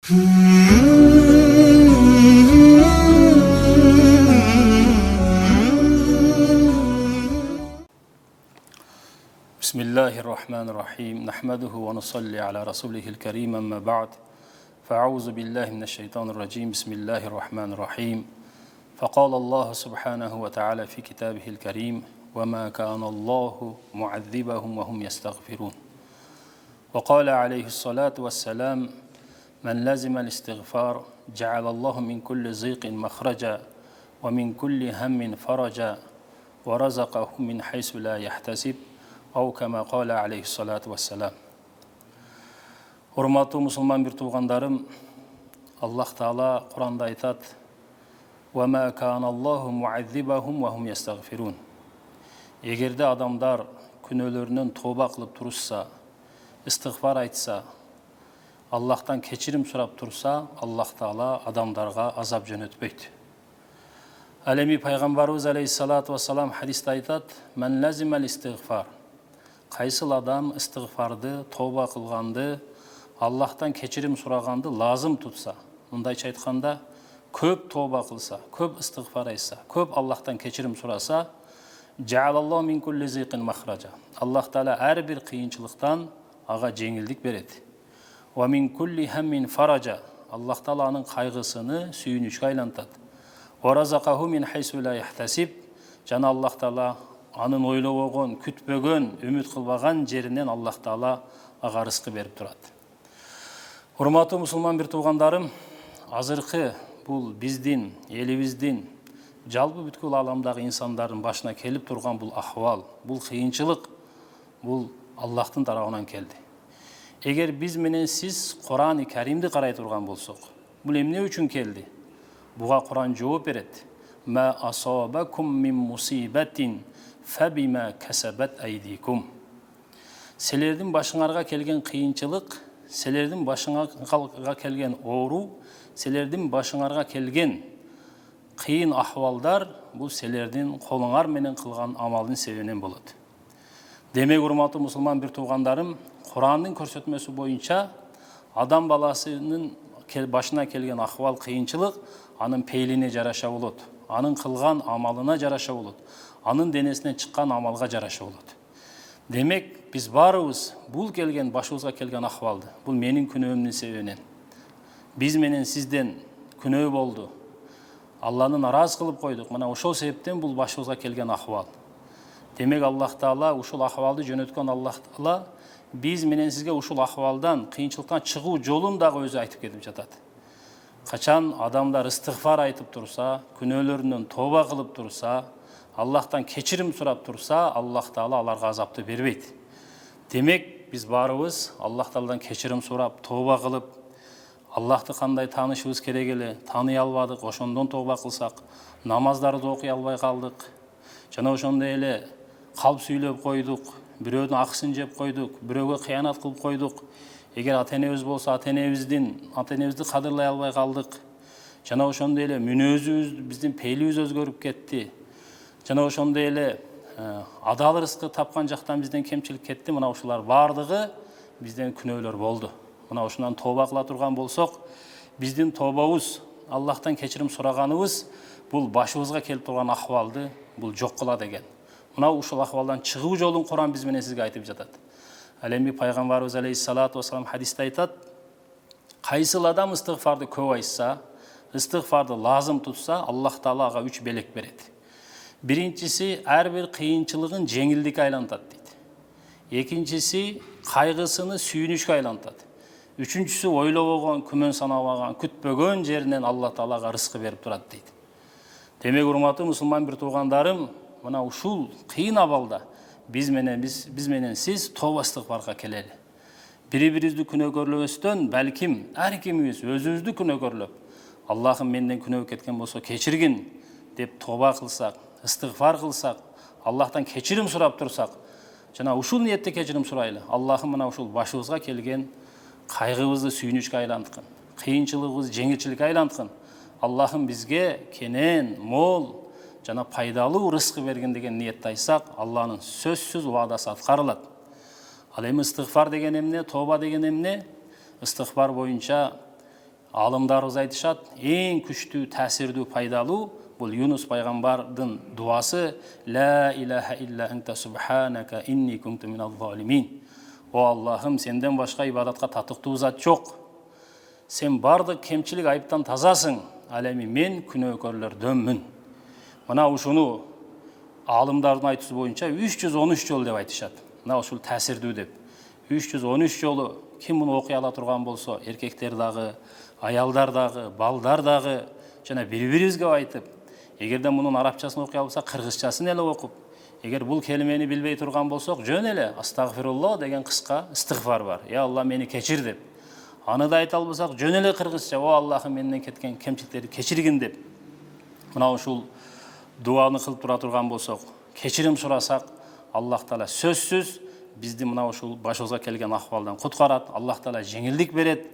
Bismillahirrahmanirrahim. Nahmaduhu ve nusalli ala rasulihil kerim amma ba'd. Fa'auzu billahi mineşşeytanirracim. Bismillahirrahmanirrahim. فقال الله سبحانه وتعالى في كتابه الكريم وما كان الله معذبهم وهم يستغفرون وقال عليه الصلاة والسلام من لزم الاستغفار جعل الله من كل ضيق مخرجا ومن كل هم فرجا ورزقه من حيث لا يحتسب أو كما قال عليه الصلاة والسلام. Hurmatlı Müslüman bir tuğandarım, Allah Teala Kur'an'da aytat: وَمَا كَانَ اللّٰهُ مُعَذِّبَهُمْ وَهُمْ يَسْتَغْفِرُونَ. Eğer de adamlar günahlarından tövbe kılıp dursa, istiğfar aytsa, Allah'tan keçirim sorap dursa, Allah Teala adamlarga azap jönötpeydi. Alemi Peygamberimiz Aleyhissalatu vesselam hadiste aytat: "Men lazimel istiğfar." Kaysıl adam istiğfardı, tövbe kılgandı, Allah'tan keçirim soragandı lazım tutsa, mundayça aytkanda, köp tövbe kılsa, köp istiğfar aytsa, köp Allah'tan keçirim sorasa, "Ja'alallahu min kulli ziqin mahraja." Allah Teala her bir kıyınçılıktan aga jеңилдик beredi. "Ve min kulli hammin faraja." Allah Teala'nın kaygısını süyünüşke aylantat. "Ve razaqahu min haysu la yahtasib." Jana Allah Teala anın oylobogon, kütbөгөн, ümit kılbagan jerinden Allah Teala aga rızkı berip turат. Hurmatlı Müslüman bir tuğandarım, azırkı bul bizdin, elimizdin, жалпы бүткүл аламдагы insanların başına kelip turgan bul ahval, bul kıyınçılık, bul Allah'tın tarafından keldi. Eğer biz menen siz Kur'an-ı Kerim'di qaray turgan bolsok, bul emne üçün keldi? Buğa Kur'an cevap beret. Ma asabakum min musibetin febima kesebet eydikum. Selerдің başыңarga kelgen kıyınçılık, selerдің başыңarga kelgen oğru, selerдің başыңarga kelgen kıyın ahvaldar, bu selerдің kolungar menen kılgan amalın sebebinен болады. Demek hurmatlı Müslüman bir tuğandarım, Kur'an'ın körsetmesi boyunca adam balasının başına kelgen ahval kıyınçılık, anın peyline jaraşa болады, anın kılgan amalına jaraşa болады, anın denesinden çıkan amalga jaraşa болады. Demek biz barыбыз bul kelgen, başımıza kelgen ahvaldı. Bul menin күнөөмдүн себебинен. Biz menen sizden күнөө boldu. Allah'ın naraz kılıp koyduk. Mana ошол себептен bul başımıza kelgen ahval. Demek Allah Teala uşul ahvalды jönötkөн Allah Teala biz menen sizge uşul ahvaldan, kıyınçılıktan çıgуу jolun dagы özü aytıp ketip жатат. Kaçan adamlar istiğfar aytıp dursa, күнөөлөрүнөн tövbe kılıp dursa, Allah'tan keçirim sorap dursa, Allah Teala alarga azapты бербейт. Demek biz barыбыз Allah Teala'dan keçirim sorap, tövbe kılıp, Allah'ты kандай tanışыбыз керек эле, таный албадык, ошондон tövbe кылсак, намаздарды окуй албай калдык. Жана ошондой эле калп сүйлөп койдук, бирөөнүн акысын жеп койдук, бирөөгө кыянат кылып койдук. Эгер ата-энебиз болсо, ата-энебизди кадырлай албай калдык. Жана ошондой эле мүнөзүбүз, биздин пейлибиз өзгөрүп кетти. Жана ошондой эле адал рызкы тапкан жактан бизден кемчилик кетти. Мына ушулар бардыгы бизден күнөөлөр болду. Мына ошондан тооба кыла турган болсок, биздин тообабыз, Аллахтан кечирим сураганыбыз бул башыбызга келип турган ахвалды бул жок кылат экен. Мына ушул ахвалдан чыгуу жолун Кур'ан биз менен сизге айтып жатат. Алеми Пайгамбарыбыз Алейхиссалату вассалам хадисте айтат: кайсыл адам истигфарды көп айтса, истигфарды лазым tutsa, Allah Teala ага 3 белек берет. Birincisi her bir kıyınçılığın jеңилдикке айлантат дейт. Екіншісі кайгысыны сүйүнүшкө айлантат. Üçüncüsü ойлобогон, күмөн санабаган, күтпөгөн жеринен Allah Teala'га рызкы берип турат дейт. Демек урматтуу мусулман бир туугандарым, мына ушул кыйын абалда биз менен сиз тооба истигфарга келели. Бири-бирибизди күнөөкөрлөбөстөн, балким ар кимибиз өзүбүздү күнөөкөрлөп, Аллахым менден күнөө кеткен болсо кечиргин деп тооба кылсак, истигфар кылсак, Аллахтан кечирим сурап турсак, жана ушул ниетте кечирим сурайлы. Аллахым мына ушул башыбызга келген кайгыбызды сүйүнүчкө айланткын, кыйынчылыгыбызды жеңилчиликке айланткын. Аллахым бизге кенен, мол жана пайдалуу рызкы берген деген ниетте айтсак, Алланын сөзсүз убадасы аткарылат. Ал эми истигфар деген эмне, тооба деген эмне? Истигфар боюнча Алымдарыбыз айтышат, ең күштүү, тәсирдүү, пайдалуу бул Юнус пайгамбардын дуасы ла илаха илля анта субханака инни кунту миназ залимин. О Аллахым, сенден башка ибадатка татыктуу зат жок. Сен бардык кемчилик айыптан тазасың, ал эми мен күнөөкөрлөрдөнмүн. Мына ушуну алымдардын айтуусу боюнча 313 жолу деп айтышат. Мына ушул тәсирдүү деп. 313 жолу ким муну окуй ала турган болсо, эркектер дагы, аялдар дагы, балдар дагы жана бири-бирибизге айтып, эгерде мунун арабчасын окуй албаса, кыргызчасын эле окуп, эгер бул келимени билбей турган болсок, жөн эле астагфируллах деген кыска истигфар бар. Я Алла, мени кечир деп. Аны да айта албасак, жөн эле кыргызча, о Аллахым, менден кеткен кемчиликтерди кечиргин деп. Мына ушул дуаны кылып тура турган болсок, кечирим сурасак, Аллах Таала сөзсүз бизди мына ушул башыбызга келген акыбалдан куткарат. Аллах Таала жеңилдик берет.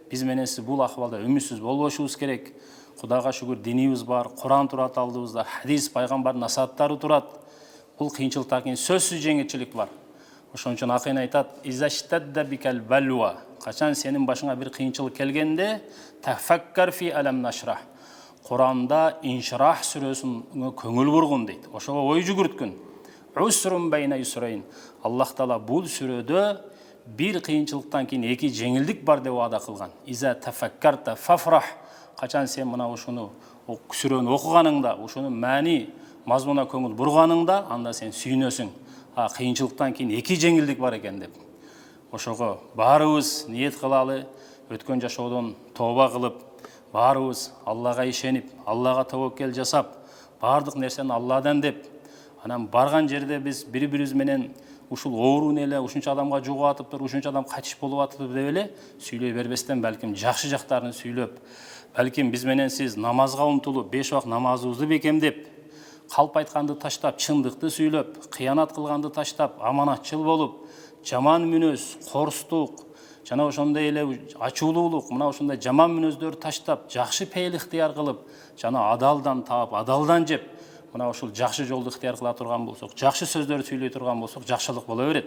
Биз менен сиз бул акыбалда үмүтсүз болбошубуз керек. Кудайга шүгүр, динибиз бар, Куран турат алдыбызда, хадис, пайгамбардын насааттары турат. Бул кыйынчылыктан кийин сөзсүз жеңилчилик бар. Ошон үчүн акын айтат: "Изаштадда бикал балва". Качан сенин башыңа бир кыйынчылык келгенде, тафаккар фи алам нашрах. Куранда Инширах сүрөсүнө көңүл бургун дейт. Ошого ой жүгүрткүн. Усрун байна юсрайн. Аллах Таала бул сүрөдө бир кыйынчылыктан кийин эки жеңилдик бар деп ваада кылган. Иза тафаккарта фафрах. Качан сен мына ушуну сүрөнү окуганыңда, ушунун маани, мазмуна көңүл бурганыңда, анда сен сүйүнөсүң. Кыйынчылыктан кийин эки жеңилдик бар экен деп. Ошого баарыбыз ниет кылалы, өткөн жашоодон тооба кылып, баарыбыз Аллага ишенип, Аллага табаккел жасап, бардык нерсени Алладан деп, анан барган жерде биз бири-бирибиз менен ушул ооруну эле ушунча адамга жугуп атыптыр, ушунча адам кайтыш болуп атыптыр деп эле сүйлөй бербестен, балким жакшы жактарын сүйлөп, балким биз менен сиз намазга умтулуп, 5 убак намазыбызды бекемдеп, калп айтканды таштап, чындыкты сүйлөп, кыянат кылганды таштап, аманатчыл болуп, жаман мүнөз, корстук, жана ошондой эле ачуулуулук, мына ошондой жаман мүнөздөрдү таштап, жакшы пейил ыктыяр кылып, жана адалдан таап, адалдан жеп, мына ушул жакшы жолду ыктыяр кыла турган болсок, жакшы сөздөрдү сүйлөй турган болсок, жакшылык боло берет.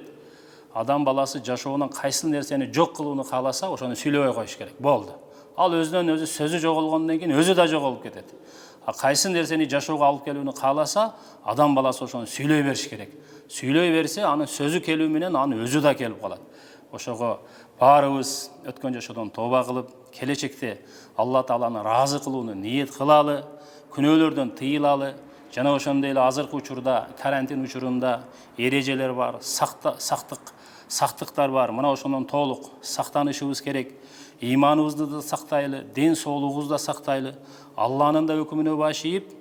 Адам баласы жашоонун кайсы нерсени жок кылууну кааласа, ошону сүйлөбөй коюш керек. Болду. Ал өзүнөн өзү сөзү жоголгондон кийин өзү да жоголуп кетет. Кайсы нерсени жашоого алып келүүнү кааласа, адам баласы ошону сүйлөй бериш керек. Сүйлөй берсе, анын сөзү келүү менен анын өзү да келип калат. Ошого баарыбыз өткөн жашоодон тооба кылып, келечекте Алла Тааланы ыраазы кылууну ниет кылалы, күнөөлөрдөн тыйылалы, жана ошондой эле азыркы учурда, карантин учурунда эрежелер бар, сактыктар бар. Мына ошондон толук сактанышыбыз керек. Иманыбызды да сактайлы, ден соолугубузду да сактайлы. Алланын да өкүмүнө баш ийип,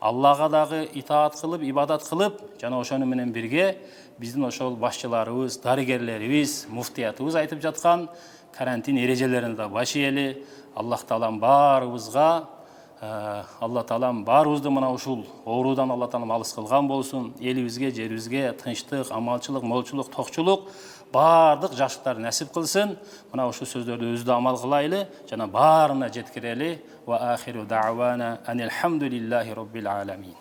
Аллага дагы итаат кылып, ибадат кылып, жана ошону менен бирге биздин ошол башчыларыбыз, дарыгерлерибиз, муфтиятыбыз айтып жаткан карантин эрежелерине да баш ийели. Аллах Таалам баарыбызга, Алла Таалам баарыбызды мына ушул оорудан Алла Таалам алыс кылган болсун. Элибизге, жерибизге тынчтык, амалчылык, молчулук, токчулук, бардык жакшылыктарды насип кылсын. Мына ушул сөздөрдү өзүдө амал кылайлы, жана баарына жеткирели. Ва ахиру дa'wana anil hamdulillahi rabbil alamin.